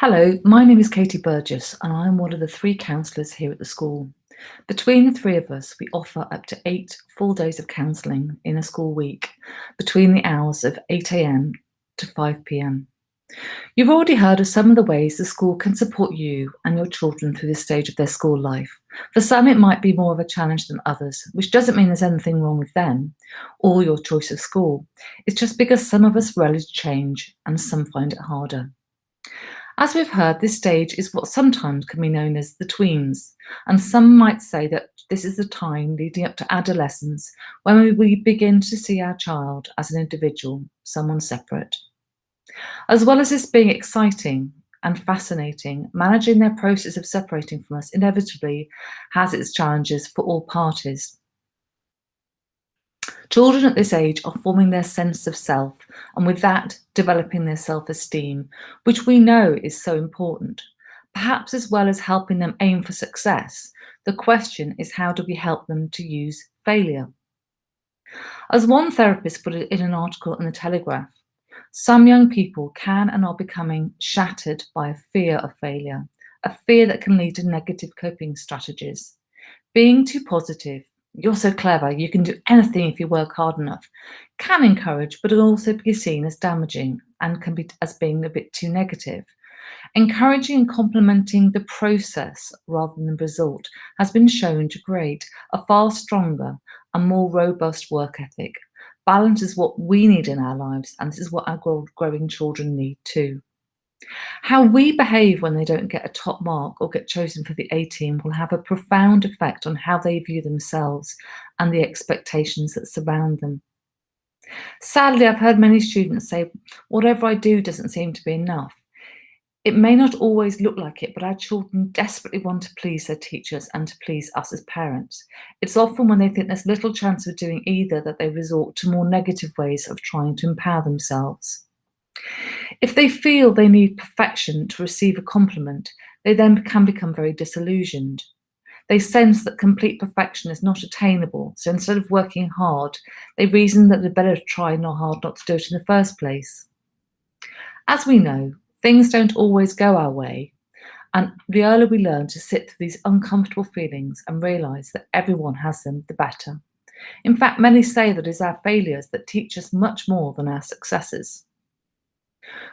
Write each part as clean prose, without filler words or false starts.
Hello, my name is Katy Burgess and I'm one of the three counsellors here at the school. Between the three of us, we offer up to 8 full days of counselling in a school week between the hours of 8 a.m. to 5 p.m. You've already heard of some of the ways the school can support you and your children through this stage of their school life. For some, it might be more of a challenge than others, which doesn't mean there's anything wrong with them or your choice of school. It's just because some of us relish change and some find it harder. As we've heard, this stage is what sometimes can be known as the tweens, and some might say that this is the time leading up to adolescence when we begin to see our child as an individual, someone separate. As well as this being exciting and fascinating, managing their process of separating from us inevitably has its challenges for all parties. Children at this age are forming their sense of self, and with that, developing their self-esteem, which we know is so important. Perhaps as well as helping them aim for success, the question is, how do we help them to use failure? As one therapist put it in an article in the Telegraph, some young people can and are becoming shattered by a fear of failure, a fear that can lead to negative coping strategies. Being too positive, "You're so clever, you can do anything if you work hard enough," can encourage, but it also be seen as damaging and can be as being a bit too negative. Encouraging and complimenting the process rather than the result has been shown to create a far stronger and more robust work ethic. Balance is what we need in our lives, and this is what our growing children need too. How we behave when they don't get a top mark or get chosen for the A team will have a profound effect on how they view themselves and the expectations that surround them. Sadly, I've heard many students say, "Whatever I do doesn't seem to be enough." It may not always look like it, but our children desperately want to please their teachers and to please us as parents. It's often when they think there's little chance of doing either that they resort to more negative ways of trying to empower themselves. If they feel they need perfection to receive a compliment, they then can become very disillusioned. They sense that complete perfection is not attainable, so instead of working hard, they reason that they're better to try not hard not to do it in the first place. As we know, things don't always go our way, and the earlier we learn to sit through these uncomfortable feelings and realise that everyone has them, the better. In fact, many say that it's our failures that teach us much more than our successes.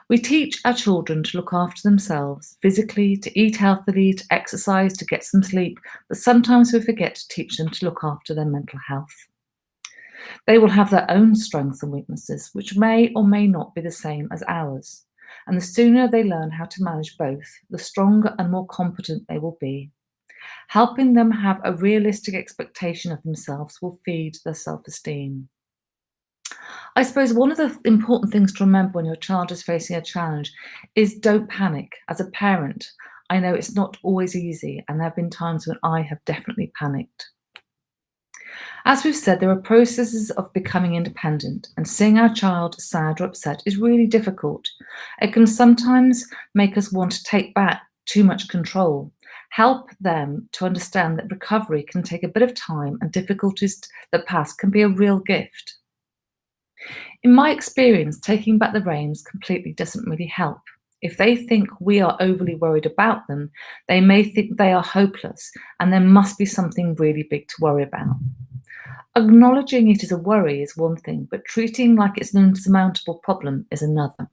We teach our children to look after themselves physically, to eat healthily, to exercise, to get some sleep, but sometimes we forget to teach them to look after their mental health. They will have their own strengths and weaknesses, which may or may not be the same as ours. And the sooner they learn how to manage both, the stronger and more competent they will be. Helping them have a realistic expectation of themselves will feed their self-esteem. I suppose one of the important things to remember when your child is facing a challenge is don't panic. As a parent, I know it's not always easy, and there have been times when I have definitely panicked. As we've said, there are processes of becoming independent, and seeing our child sad or upset is really difficult. It can sometimes make us want to take back too much control. Help them to understand that recovery can take a bit of time, and difficulties that pass can be a real gift. In my experience, taking back the reins completely doesn't really help. If they think we are overly worried about them, they may think they are hopeless and there must be something really big to worry about. Acknowledging it as a worry is one thing, but treating like it's an insurmountable problem is another.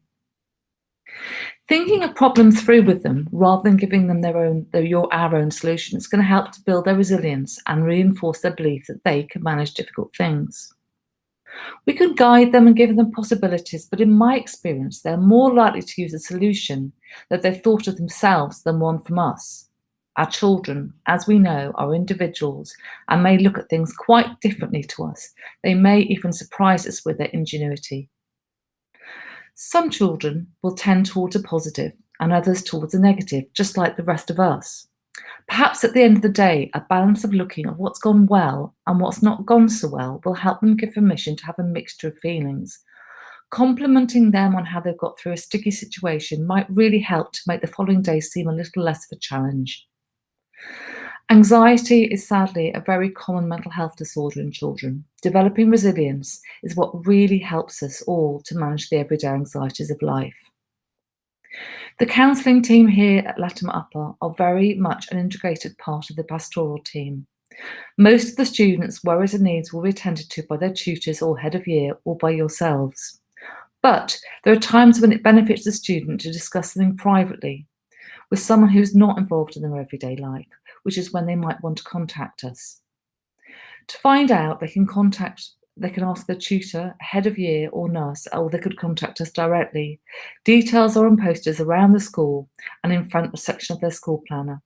Thinking a problem through with them rather than giving them our own solution is going to help to build their resilience and reinforce their belief that they can manage difficult things. We can guide them and give them possibilities, but in my experience, they're more likely to use a solution that they've thought of themselves than one from us. Our children, as we know, are individuals and may look at things quite differently to us. They may even surprise us with their ingenuity. Some children will tend towards a positive and others towards a negative, just like the rest of us. Perhaps at the end of the day, a balance of looking at what's gone well and what's not gone so well will help them give permission to have a mixture of feelings. Complimenting them on how they've got through a sticky situation might really help to make the following days seem a little less of a challenge. Anxiety is sadly a very common mental health disorder in children. Developing resilience is what really helps us all to manage the everyday anxieties of life. The counselling team here at Latham Upper are very much an integrated part of the pastoral team. Most of the students' worries and needs will be attended to by their tutors or head of year or by yourselves. But there are times when it benefits the student to discuss something privately with someone who's not involved in their everyday life, which is when they might want to contact us. To find out, they can ask their tutor, head of year, or nurse, or they could contact us directly. Details are on posters around the school and in front of a section of their school planner.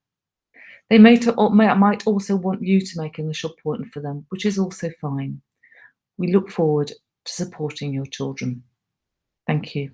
They might also want you to make an initial appointment for them, which is also fine. We look forward to supporting your children. Thank you.